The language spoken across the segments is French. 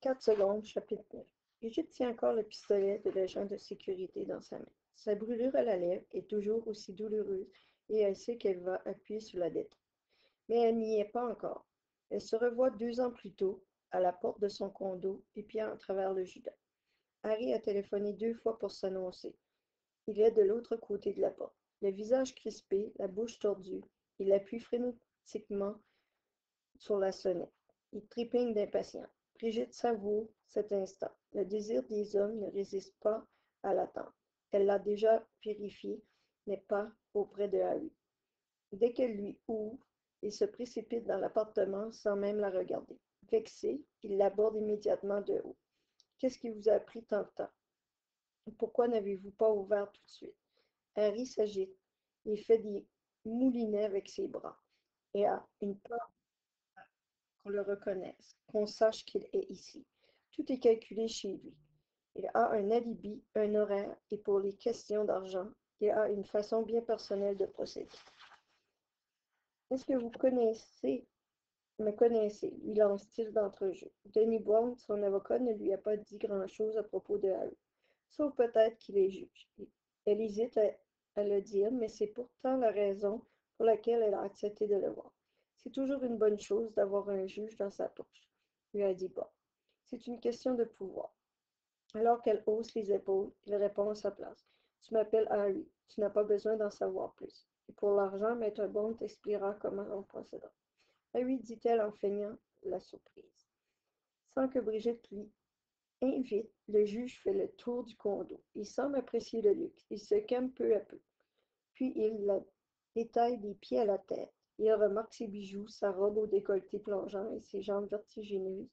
4 secondes, chapitre 9. Brigitte tient encore le pistolet de l'agent de sécurité dans sa main. Sa brûlure à la lèvre est toujours aussi douloureuse et elle sait qu'elle va appuyer sur la détente. Mais elle n'y est pas encore. Elle se revoit 2 ans plus tôt, à la porte de son condo, épiant à travers le Judas. Harry a téléphoné 2 fois pour s'annoncer. Il est de l'autre côté de la porte, le visage crispé, la bouche tordue. Il appuie frénétiquement sur la sonnette. Il trépigne d'impatience. Brigitte savoure cet instant. Le désir des hommes ne résiste pas à l'attente. Elle l'a déjà vérifié, mais pas auprès de Harry. Dès qu'elle lui ouvre, il se précipite dans l'appartement sans même la regarder. Vexé, il l'aborde immédiatement de haut. Qu'est-ce qui vous a pris tant de temps? Pourquoi n'avez-vous pas ouvert tout de suite? Harry s'agite. Il fait des moulinets avec ses bras et a une peur qu'on le reconnaisse, qu'on sache qu'il est ici. Tout est calculé chez lui. Il a un alibi, un horaire, et pour les questions d'argent, il a une façon bien personnelle de procéder. Est-ce que vous me connaissez, lui lance-t-il d'entrejeu. Denis Brown, son avocat, ne lui a pas dit grand-chose à propos de Harry, sauf peut-être qu'il est juge. Elle hésite à le dire, mais c'est pourtant la raison pour laquelle elle a accepté de le voir. C'est toujours une bonne chose d'avoir un juge dans sa poche, lui a dit Bob. C'est une question de pouvoir. Alors qu'elle hausse les épaules, il répond à sa place. Tu m'appelles Harry, tu n'as pas besoin d'en savoir plus. Et pour l'argent, Maître Bond t'expliquera comment on procédera. Harry, dit-elle en feignant la surprise. Sans que Brigitte lui invite, le juge fait le tour du condo. Il semble apprécier le luxe. Il se calme peu à peu. Puis il la détaille des pieds à la tête. Il remarque ses bijoux, sa robe au décolleté plongeant et ses jambes vertigineuses,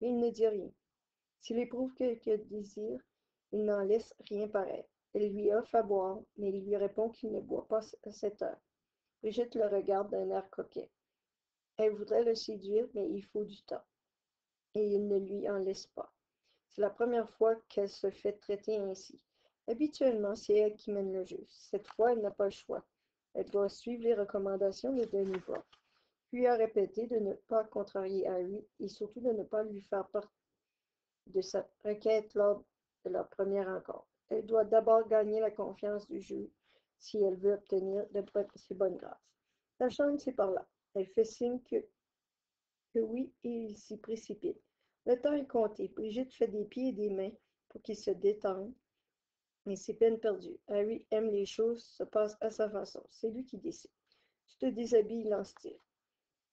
mais il ne dit rien. S'il éprouve quelque désir, il n'en laisse rien paraître. Elle lui offre à boire, mais il lui répond qu'il ne boit pas à cette heure. Brigitte le regarde d'un air coquet. Elle voudrait le séduire, mais il faut du temps, et il ne lui en laisse pas. C'est la première fois qu'elle se fait traiter ainsi. Habituellement, c'est elle qui mène le jeu. Cette fois, elle n'a pas le choix. Elle doit suivre les recommandations de Denis Brown. Puis a répété de ne pas contrarier Harry et surtout de ne pas lui faire part de sa requête lors de leur première rencontre. Elle doit d'abord gagner la confiance du juge si elle veut obtenir de ses bonnes grâces. La chambre, c'est par là. Elle fait signe que oui et il s'y précipite. Le temps est compté. Brigitte fait des pieds et des mains pour qu'il se détende, mais c'est peine perdue. Harry aime les choses se passent à sa façon. C'est lui qui décide. Tu te déshabilles, lance-t-il.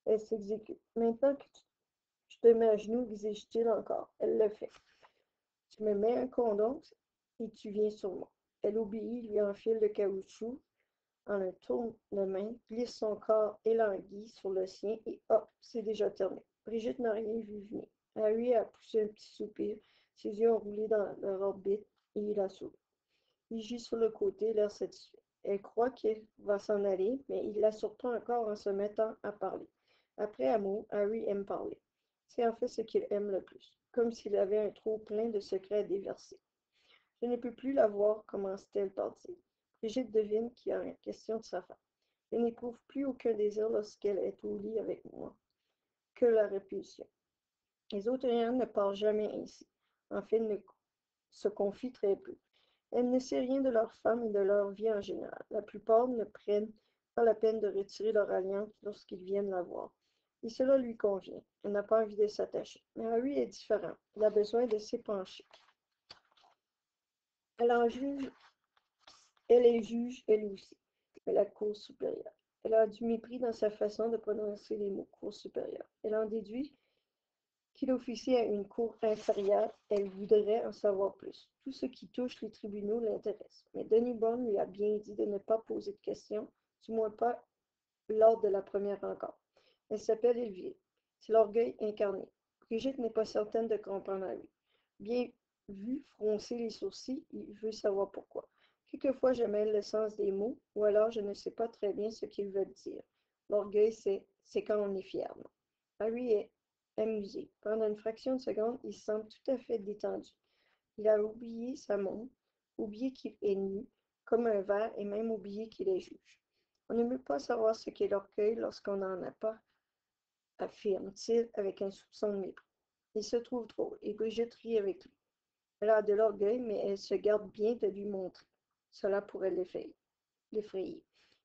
Elle s'exécute. Maintenant que tu te mets à genoux, exige-t-il encore. Elle le fait. Tu me mets un condom et tu viens sur moi. Elle obéit, lui enfile le caoutchouc en un tourne-main, glisse son corps élangui sur le sien et hop, c'est déjà terminé. Brigitte n'a rien vu venir. Harry a poussé un petit soupir, ses yeux ont roulé dans leur orbite et il a souri. Il gît sur le côté, l'air satisfait. Elle croit qu'il va s'en aller, mais il la surprend encore en se mettant à parler. Après amour, Harry aime parler. C'est en fait ce qu'il aime le plus, comme s'il avait un trou plein de secrets à déverser. Je ne peux plus la voir, commence-t-elle par dire. Brigitte devine qu'il y a une question de sa femme. Je n'éprouve plus aucun désir lorsqu'elle est au lit avec moi, que la répulsion. Les autres rien ne parlent jamais ainsi. En fait, ne se confient très peu. Elle ne sait rien de leur femme et de leur vie en général. La plupart ne prennent pas la peine de retirer leur alliance lorsqu'ils viennent la voir. Et cela lui convient. Elle n'a pas envie de s'attacher. Mais Harry est différent. Il a besoin de s'épancher. Elle en juge Elle est juge, elle aussi, mais la Cour supérieure. Elle a du mépris dans sa façon de prononcer les mots Cour supérieure. Elle en déduit qu'il officie à une cour inférieure. Elle voudrait en savoir plus. Tout ce qui touche les tribunaux l'intéresse. Mais Denis Brown lui a bien dit de ne pas poser de questions, du moins pas lors de la première rencontre. Elle s'appelle Elvire. C'est l'orgueil incarné. Brigitte n'est pas certaine de comprendre à lui. Bien vu froncer les sourcils, il veut savoir pourquoi. Quelquefois, je mêle le sens des mots, ou alors je ne sais pas très bien ce qu'ils veulent dire. L'orgueil, c'est quand on est fier, non? Harry est amusé. Pendant une fraction de seconde, il semble tout à fait détendu. Il a oublié sa montre, oublié qu'il est nu, comme un verre, et même oublié qu'il est juge. On ne peut pas savoir ce qu'est l'orgueil lorsqu'on n'en a pas, affirme-t-il avec un soupçon de mépris. Il se trouve drôle, et Brigitte rit avec lui. Elle a de l'orgueil, mais elle se garde bien de lui montrer. Cela pourrait l'effrayer.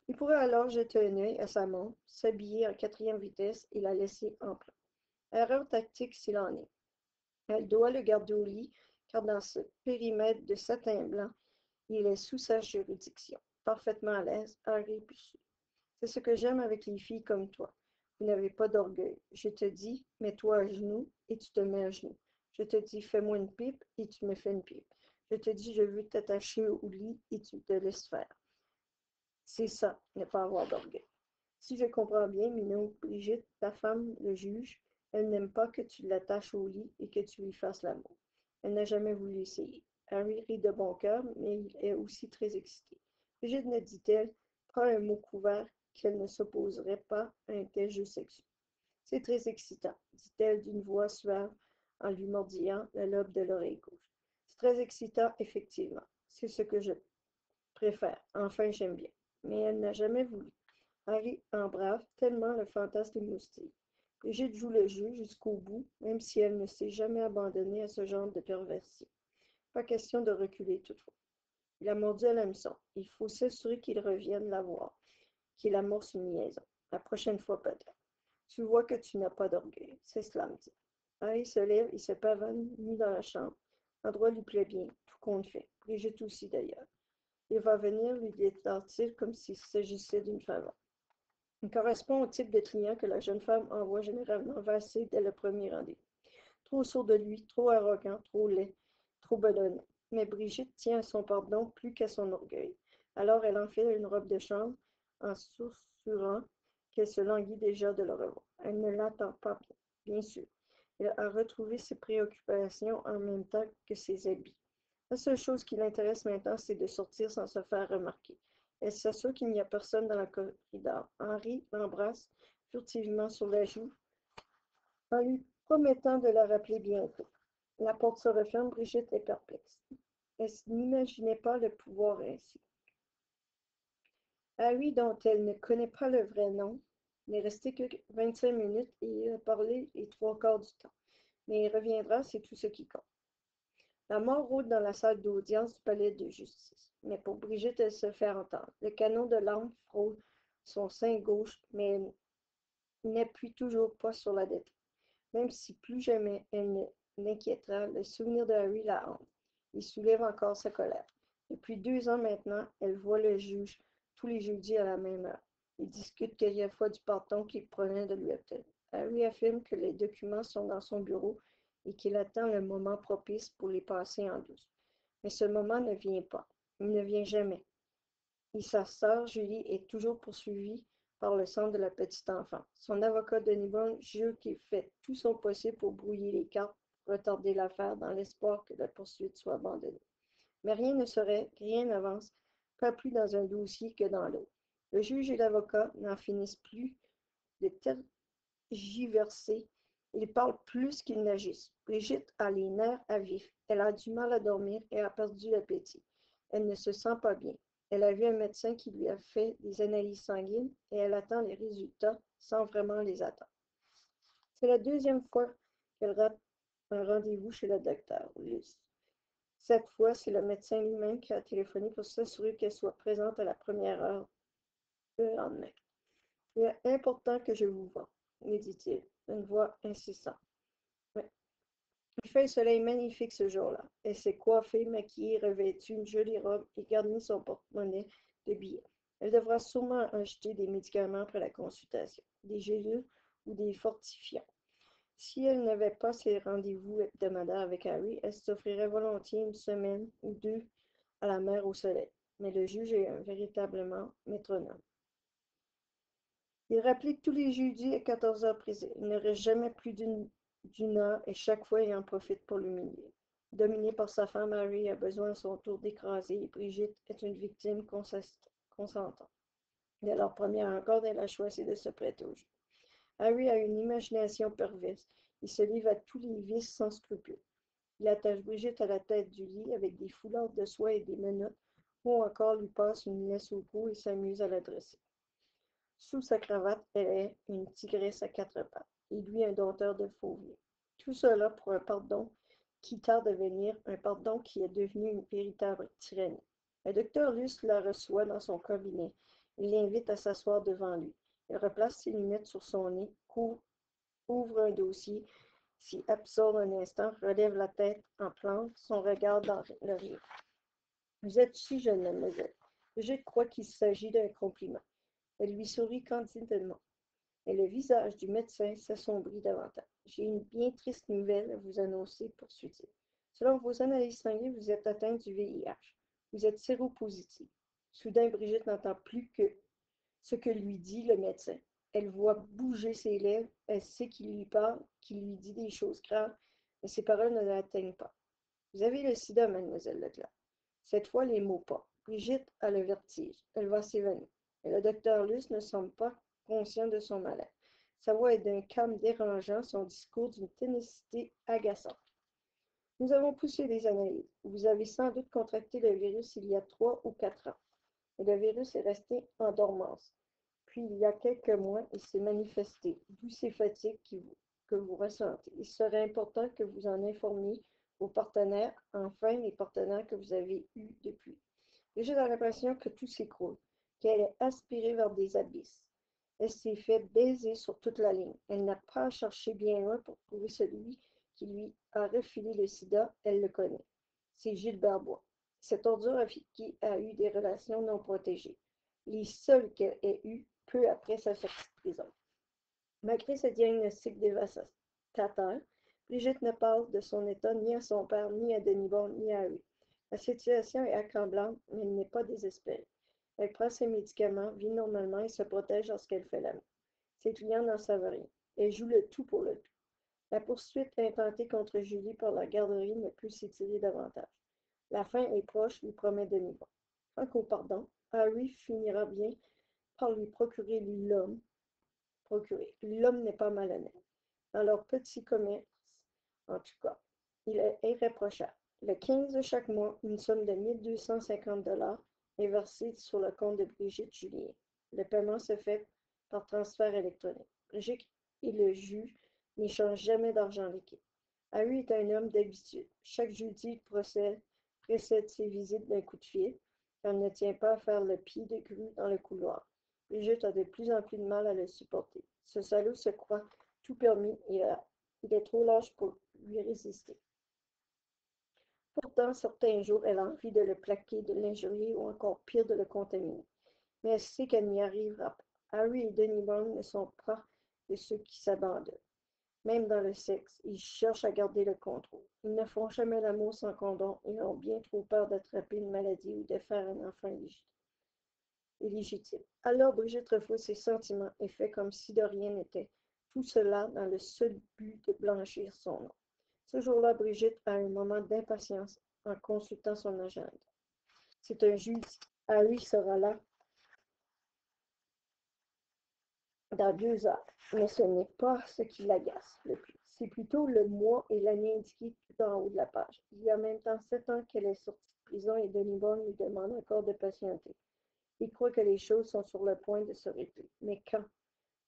Il pourrait alors jeter un œil à sa montre, s'habiller en quatrième vitesse et la laisser en plan. Erreur tactique s'il en est. Elle doit le garder au lit, car dans ce périmètre de satin blanc, il est sous sa juridiction. Parfaitement à l'aise, Harry put suivre. C'est ce que j'aime avec les filles comme toi. Vous n'avez pas d'orgueil. Je te dis, mets-toi à genoux, et tu te mets à genoux. Je te dis, fais-moi une pipe, et tu me fais une pipe. Je te dis, je veux t'attacher au lit, et tu te laisses faire. C'est ça, ne pas avoir d'orgueil. Si je comprends bien, Minou, Brigitte, ta femme, le juge, elle n'aime pas que tu l'attaches au lit et que tu lui fasses l'amour. Elle n'a jamais voulu essayer. Harry rit de bon cœur, mais il est aussi très excité. Brigitte ne dit-elle pas un mot couvert qu'elle ne s'opposerait pas à un tel jeu sexuel. C'est très excitant, dit-elle d'une voix suave en lui mordillant le lobe de l'oreille gauche. C'est très excitant, effectivement. C'est ce que je préfère. Enfin, j'aime bien. Mais elle n'a jamais voulu. Harry embrave tellement le fantasme des moustiques. Brigitte joue le jeu jusqu'au bout, même si elle ne s'est jamais abandonnée à ce genre de perversion. Pas question de reculer toutefois. Il a mordu à l'hameçon. Il faut s'assurer qu'il revienne la voir, qu'il amorce une liaison. La prochaine fois peut-être. Tu vois que tu n'as pas d'orgueil. C'est cela, me dit. Harry se lève et se pavane nu dans la chambre. L'endroit lui plaît bien, tout compte fait. Brigitte aussi d'ailleurs. Il va venir lui déclare-t-il comme s'il s'agissait d'une faveur. Il correspond au type de client que la jeune femme envoie généralement valser dès le premier rendez-vous. Trop sûr de lui, trop arrogant, trop laid, trop bedonnant. Mais Brigitte tient à son pardon plus qu'à son orgueil. Alors elle enfile une robe de chambre en susurrant qu'elle se languit déjà de le revoir. Elle ne l'attend pas bien sûr. Elle a retrouvé ses préoccupations en même temps que ses habits. La seule chose qui l'intéresse maintenant, c'est de sortir sans se faire remarquer. Elle s'assure qu'il n'y a personne dans le corridor. Henri l'embrasse furtivement sur la joue en lui promettant de la rappeler bientôt. La porte se referme, Brigitte est perplexe. Elle n'imaginait pas le pouvoir ainsi. Harry, dont elle ne connaît pas le vrai nom, n'est resté que 25 minutes et il a parlé les trois quarts du temps. Mais il reviendra, c'est tout ce qui compte. La mort rôde dans la salle d'audience du palais de justice. Mais pour Brigitte, elle se fait entendre. Le canon de l'arme frôle son sein gauche, mais elle n'appuie toujours pas sur la détente. Même si plus jamais elle ne l'inquiétera, le souvenir de Harry la hante. Il soulève encore sa colère. Depuis 2 ans maintenant, elle voit le juge tous les jeudis à la même heure. Ils discutent quelquefois du pardon qu'il promet de lui obtenir. Harry affirme que les documents sont dans son bureau et qu'il attend le moment propice pour les passer en douce. Mais ce moment ne vient pas. Il ne vient jamais. Et sa sœur Julie est toujours poursuivie par le sang de la petite enfant. Son avocat Denis Brown jure qu'il fait tout son possible pour brouiller les cartes, retarder l'affaire dans l'espoir que la poursuite soit abandonnée. Mais rien ne serait, rien n'avance, pas plus dans un dossier que dans l'autre. Le juge et l'avocat n'en finissent plus de tergiverser. Ils parlent plus qu'ils n'agissent. Brigitte a les nerfs à vif. Elle a du mal à dormir et a perdu l'appétit. Elle ne se sent pas bien. Elle a vu un médecin qui lui a fait des analyses sanguines et elle attend les résultats sans vraiment les attendre. C'est la deuxième fois qu'elle rate un rendez-vous chez le docteur Luce. Cette fois, c'est le médecin lui-même qui a téléphoné pour s'assurer qu'elle soit présente à la première heure le lendemain. Il est important que je vous voie, me dit-il, d'une voix insistante. Ouais. Il fait un soleil magnifique ce jour-là. Elle s'est coiffée, maquillée, revêtue une jolie robe et garni son porte-monnaie de billets. Elle devra sûrement acheter des médicaments après la consultation, des gélules ou des fortifiants. Si elle n'avait pas ses rendez-vous hebdomadaires avec Harry, elle s'offrirait volontiers une semaine ou deux à la mer au soleil. Mais le juge est véritablement métronome. Il rapplique tous les jeudis à 14 heures précises. Il ne reste jamais plus d'une heure et chaque fois il en profite pour l'humilier. Dominé par sa femme, Harry a besoin à son tour d'écraser et Brigitte est une victime consentante. Dès leur première rencontre, elle a choisi de se prêter au jeu. Harry a une imagination perverse. Il se livre à tous les vices sans scrupule. Il attache Brigitte à la tête du lit avec des foulards de soie et des menottes, ou encore lui passe une laisse au cou et s'amuse à la dresser. Sous sa cravate, elle est une tigresse à quatre pattes, et lui un dompteur de fauves. Tout cela pour un pardon qui tarde à venir, un pardon qui est devenu une véritable tyrannie. Le docteur Luce la reçoit dans son cabinet. Il l'invite à s'asseoir devant lui. Il replace ses lunettes sur son nez, ouvre un dossier, s'y absorbe un instant, relève la tête en plante, son regard dans le rire. Vous êtes si jeune, mademoiselle. Je crois qu'il s'agit d'un compliment. Elle lui sourit candidement. Et le visage du médecin s'assombrit davantage. J'ai une bien triste nouvelle à vous annoncer, poursuit-il. Selon vos analyses sanguines, vous êtes atteinte du VIH. Vous êtes séropositif. Soudain, Brigitte n'entend plus que ce que lui dit le médecin. Elle voit bouger ses lèvres, elle sait qu'il lui parle, qu'il lui dit des choses graves, mais ses paroles ne l'atteignent pas. Vous avez le sida, mademoiselle Leclerc. Cette fois, les mots pas. Brigitte a le vertige. Elle va s'évanouir. Et le docteur Luce ne semble pas conscient de son malaise. Sa voix est d'un calme dérangeant, son discours d'une ténacité agaçante. Nous avons poussé des analyses. Vous avez sans doute contracté le virus il y a 3 ou 4 ans. Et le virus est resté en dormance. Puis, il y a quelques mois, il s'est manifesté, d'où ces fatigues que vous ressentez. Il serait important que vous en informiez vos partenaires, enfin les partenaires que vous avez eus depuis. Et j'ai l'impression que tout s'écroule, qu'elle est aspirée vers des abysses. Elle s'est fait baiser sur toute la ligne. Elle n'a pas à chercher bien loin pour trouver celui qui lui a refilé le sida. Elle le connaît. C'est Gilbert Bois. Cette ordure avec qui a eu des relations non protégées. Les seules qu'elle ait eues peu après sa sortie de prison. Malgré ce diagnostic dévastateur, Brigitte ne parle de son état ni à son père, ni à Denis Bond, ni à Harry. La situation est accablante, mais elle n'est pas désespérée. Elle prend ses médicaments, vit normalement et se protège lorsqu'elle fait l'amour. Ses clients n'en savent rien. Elle joue le tout pour le tout. La poursuite intentée contre Julie par la garderie ne peut s'étirer davantage. La fin est proche, lui promet Denis Bond. Quant au pardon, Harry finira bien par lui procurer l'homme. L'homme n'est pas malhonnête. Dans leur petit commerce, en tout cas, il est irréprochable. Le 15 de chaque mois, une somme de 1250 $ est versée sur le compte de Brigitte Julien. Le paiement se fait par transfert électronique. Brigitte et le juge n'échangent jamais d'argent liquide. Harry est un homme d'habitude. Chaque jeudi, il précède ses visites d'un coup de fil, car il ne tient pas à faire le pied de grue dans le couloir. Brigitte a de plus en plus de mal à le supporter. Ce salaud se croit tout permis et il est trop lâche pour lui résister. Pourtant, certains jours, elle a envie de le plaquer, de l'injurier ou encore pire, de le contaminer. Mais elle sait qu'elle n'y arrivera pas. Harry et Denis Bond ne sont pas de ceux qui s'abandonnent. Même dans le sexe, ils cherchent à garder le contrôle. Ils ne font jamais l'amour sans condom et ont bien trop peur d'attraper une maladie ou de faire un enfant illégitime. Alors Brigitte refoule ses sentiments et fait comme si de rien n'était. Tout cela dans le seul but de blanchir son nom. Ce jour-là, Brigitte a un moment d'impatience en consultant son agenda. C'est un jeudi. Harry sera là dans 2 heures. Mais ce n'est pas ce qui l'agace le plus. C'est plutôt le mois et l'année indiqués tout en haut de la page. Il y a en même temps 7 ans qu'elle est sortie de prison et Denis Bond lui demande encore de patienter. Il croit que les choses sont sur le point de se régler. Mais quand?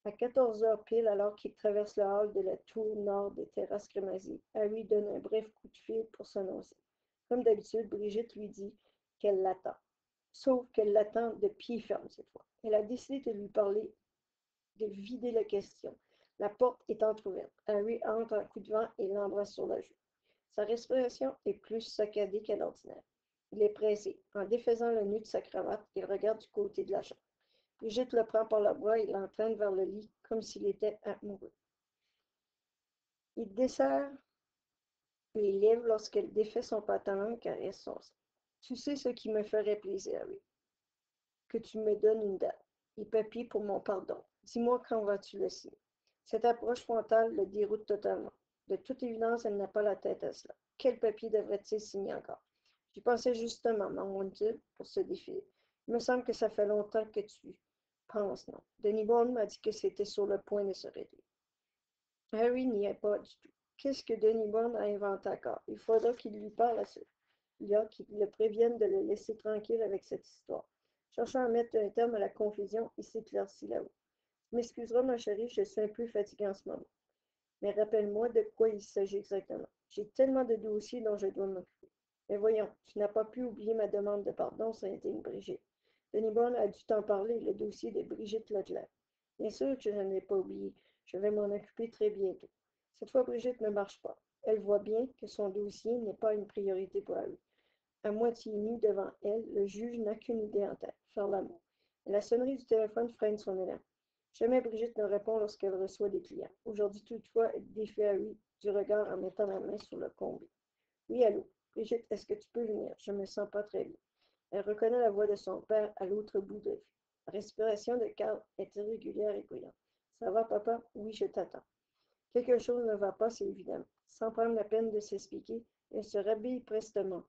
À 14 heures pile, alors qu'il traverse le hall de la tour nord des terrasses Crémazie, Harry donne un bref coup de fil pour s'annoncer. Comme d'habitude, Brigitte lui dit qu'elle l'attend. Sauf qu'elle l'attend de pied ferme cette fois. Elle a décidé de lui parler, de vider la question. La porte est entrouverte. Harry entre un coup de vent et l'embrasse sur la joue. Sa respiration est plus saccadée qu'à l'ordinaire. Il est pressé. En défaisant le nœud de sa cravate, il regarde du côté de la chambre. Brigitte le prend par le bras et l'entraîne vers le lit comme s'il était amoureux. Il desserre les lèvres lorsqu'elle défait son pantalon et caresse son sein. Tu sais ce qui me ferait plaisir, Harry? Que tu me donnes une date et papier pour mon pardon. Dis-moi quand vas-tu le signer. Cette approche frontale le déroute totalement. De toute évidence, elle n'a pas la tête à cela. Quel papier devrait-il signer encore? J'y pensais justement, dit pour se défiler. Il me semble que ça fait longtemps que tu penses, non. Denis Bond m'a dit que c'était sur le point de se régler. Harry n'y est pas du tout. Qu'est-ce que Denis Bond a inventé encore? Il faudra qu'il lui parle à celui-là, qu'il le prévienne de le laisser tranquille avec cette histoire. Cherchant à mettre un terme à la confusion, il s'éclaircit là-haut. Tu m'excuseras, ma chérie, je suis un peu fatiguée en ce moment. Mais rappelle-moi de quoi il s'agit exactement. J'ai tellement de dossiers dont je dois m'occuper. Mais voyons, tu n'as pas pu oublier ma demande de pardon, s'indigne Brigitte. Denis Brown a dû t'en parler, le dossier de Brigitte Leclerc. Bien sûr que je ne l'ai pas oublié. Je vais m'en occuper très bientôt. Cette fois, Brigitte ne marche pas. Elle voit bien que son dossier n'est pas une priorité pour elle. À moitié nu devant elle, le juge n'a qu'une idée en tête, faire l'amour. Et la sonnerie du téléphone freine son élan. Jamais Brigitte ne répond lorsqu'elle reçoit des clients. Aujourd'hui, toutefois, elle défie Harry du regard en mettant la main sur le combi. Oui, allô. Brigitte, est-ce que tu peux venir? Je me sens pas très bien. Elle reconnaît la voix de son père à l'autre bout de vue. La respiration de Carl est irrégulière et bruyante. Ça va, papa? Oui, je t'attends. Quelque chose ne va pas, c'est évident. Sans prendre la peine de s'expliquer, elle se rhabille prestement.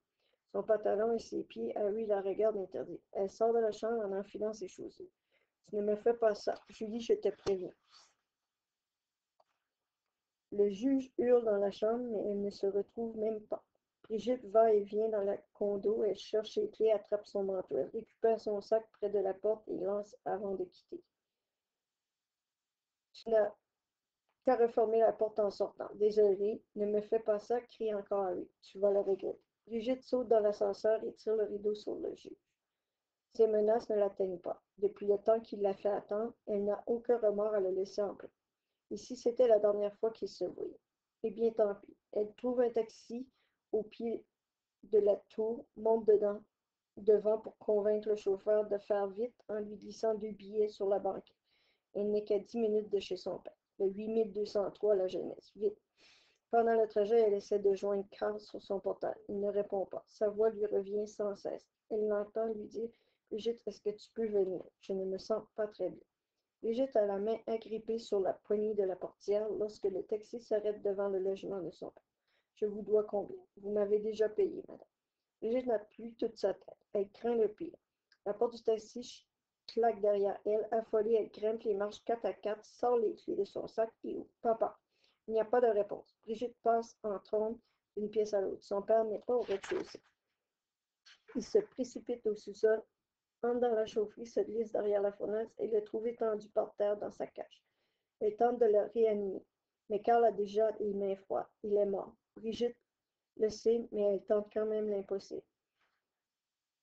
Son pantalon et ses pieds, Harry la regarde interdit. Elle sort de la chambre en enfilant ses chaussures. Tu ne me fais pas ça. Julie, je te préviens. Le juge hurle dans la chambre, mais elle ne se retrouve même pas. Brigitte va et vient dans le condo, elle cherche ses clés, attrape son manteau, elle récupère son sac près de la porte et lance avant de quitter. Tu n'as qu'à refermer la porte en sortant. Désolé, ne me fais pas ça, crie encore Harry. Tu vas le regretter. Brigitte saute dans l'ascenseur et tire le rideau sur le juge. Ses menaces ne l'atteignent pas. Depuis le temps qu'il l'a fait attendre, elle n'a aucun remords à le laisser en paix. Et si c'était la dernière fois qu'ils se voyaient? Eh bien, tant pis. Elle trouve un taxi au pied de la tour, monte devant pour convaincre le chauffeur de faire vite en lui glissant 2 billets sur la banquette. Elle n'est qu'à 10 minutes de chez son père. Le 8203 la jeunesse. Vite. Pendant le trajet, elle essaie de joindre Carl sur son portable. Il ne répond pas. Sa voix lui revient sans cesse. Elle l'entend lui dire: Brigitte, est-ce que tu peux venir? Je ne me sens pas très bien. Brigitte a la main agrippée sur la poignée de la portière lorsque le taxi s'arrête devant le logement de son père. Je vous dois combien? Vous m'avez déjà payé, madame. Brigitte n'a plus toute sa tête. Elle craint le pire. La porte du taxi claque derrière elle. Affolée, elle grimpe les marches 4 à 4, sort les clés de son sac et ouvre. Papa. Il n'y a pas de réponse. Brigitte passe en trombe d'une pièce à l'autre. Son père n'est pas au rez-de-chaussée. Il se précipite au sous-sol, entre dans la chaufferie, se glisse derrière la fournaise et le trouve étendu par terre dans sa cage. Elle tente de le réanimer, mais Carl a déjà les mains froides. Il est mort. Brigitte le sait, mais elle tente quand même l'impossible.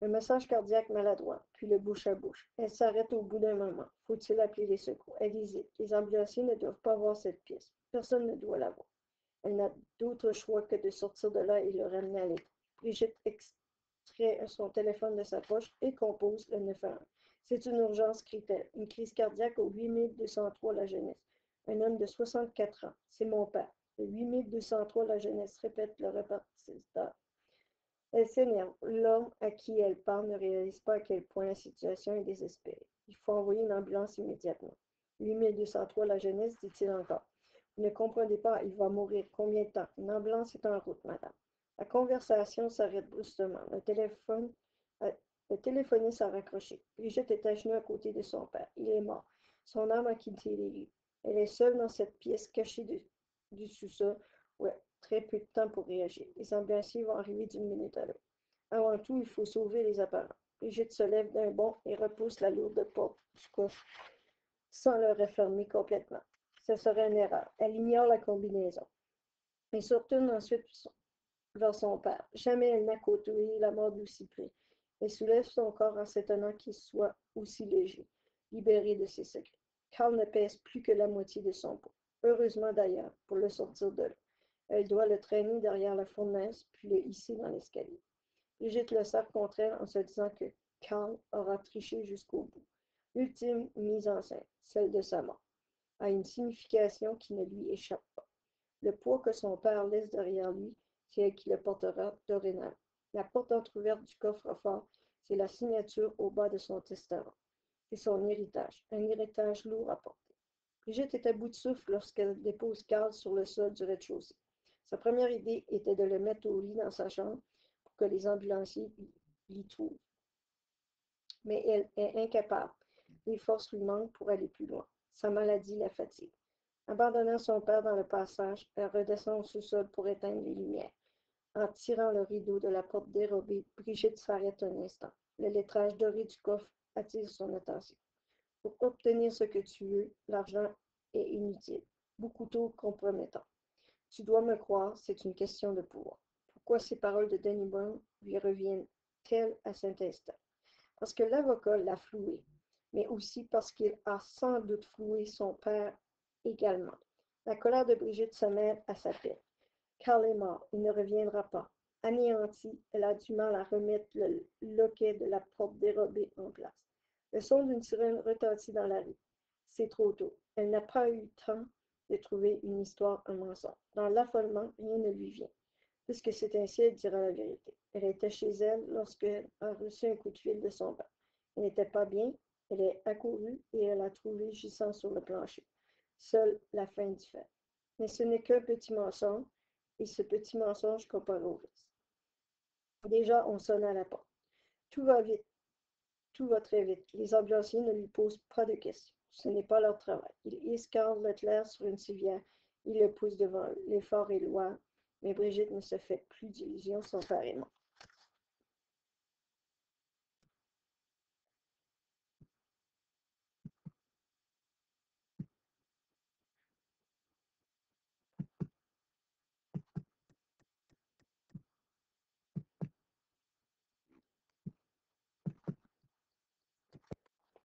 Le massage cardiaque maladroit, puis le bouche à bouche. Elle s'arrête au bout d'un moment. Faut-il appeler les secours? Elle hésite. Les ambulanciers ne doivent pas voir cette pièce. Personne ne doit la voir. Elle n'a d'autre choix que de sortir de là et le ramener à l'état. Brigitte extrait son téléphone de sa poche et compose le 911. C'est une urgence, crie-t-elle. Une crise cardiaque au 8203 la jeunesse. Un homme de 64 ans. C'est mon père. Le 8203 la jeunesse, répète le répartiteur. Elle s'énerve. L'homme à qui elle parle ne réalise pas à quel point la situation est désespérée. Il faut envoyer une ambulance immédiatement. 8203 la jeunesse, dit-il encore. Vous ne comprenez pas, il va mourir. Combien de temps? Une ambulance est en route, madame. La conversation s'arrête brusquement. Le téléphoniste a raccroché. Brigitte est à genoux à côté de son père. Il est mort. Son âme a quitté les lieux. Elle est seule dans cette pièce cachée du sous-sol où très peu de temps pour réagir. Les ambulanciers vont arriver d'une minute à l'autre. Avant tout, il faut sauver les apparents. Brigitte se lève d'un bond et repousse la lourde porte du coffre sans le refermer complètement. Ce serait une erreur. Elle ignore la combinaison. Elle se retourne ensuite vers son père. Jamais elle n'a côtoyé la mort d'aussi près. Elle soulève son corps en s'étonnant qu'il soit aussi léger, libéré de ses secrets. Carl ne pèse plus que la moitié de son poids. Heureusement d'ailleurs, pour le sortir de là. Elle doit le traîner derrière la fournaise, puis le hisser dans l'escalier. Brigitte le serre contre elle en se disant que Carl aura triché jusqu'au bout. L'ultime mise en scène, celle de sa mort, a une signification qui ne lui échappe pas. Le poids que son père laisse derrière lui, c'est elle qui le portera dorénavant. La porte entr'ouverte du coffre-fort, c'est la signature au bas de son testament. C'est son héritage, un héritage lourd à porter. Brigitte est à bout de souffle lorsqu'elle dépose Carl sur le sol du rez-de-chaussée. Sa première idée était de le mettre au lit dans sa chambre pour que les ambulanciers l'y trouvent. Mais elle est incapable. Les forces lui manquent pour aller plus loin. Sa maladie la fatigue. Abandonnant son père dans le passage, elle redescend au sous-sol pour éteindre les lumières. En tirant le rideau de la porte dérobée, Brigitte s'arrête un instant. Le lettrage doré du coffre attire son attention. Pour obtenir ce que tu veux, l'argent est inutile. beaucoup trop compromettant. Tu dois me croire, c'est une question de pouvoir. Pourquoi ces paroles de Denis Brown lui reviennent-elles à cet instant? Parce que l'avocat l'a floué, mais aussi parce qu'il a sans doute floué son père également. La colère de Brigitte se mêle à sa peine. Carl est mort, il ne reviendra pas. Anéantie, elle a du mal à remettre le loquet de la porte dérobée en place. Le son d'une sirène retentit dans la rue. C'est trop tôt. Elle n'a pas eu le temps de trouver une histoire, un mensonge. Dans l'affolement, rien ne lui vient. Puisque c'est ainsi, elle dira la vérité. Elle était chez elle lorsqu'elle a reçu un coup de fil de son père. Elle n'était pas bien, elle est accourue et elle a trouvé gisant sur le plancher. Seule la fin du fait. Mais ce n'est qu'un petit mensonge, et ce petit mensonge compare au risque. Déjà, on sonne à la porte. Tout va vite, tout va très vite. Les ambulanciers ne lui posent pas de questions. Ce n'est pas leur travail. Ils hissent Carl Leclerc sur une civière. Ils le poussent devant eux. L'effort est loin, mais Brigitte ne se fait plus d'illusions, son père est mort.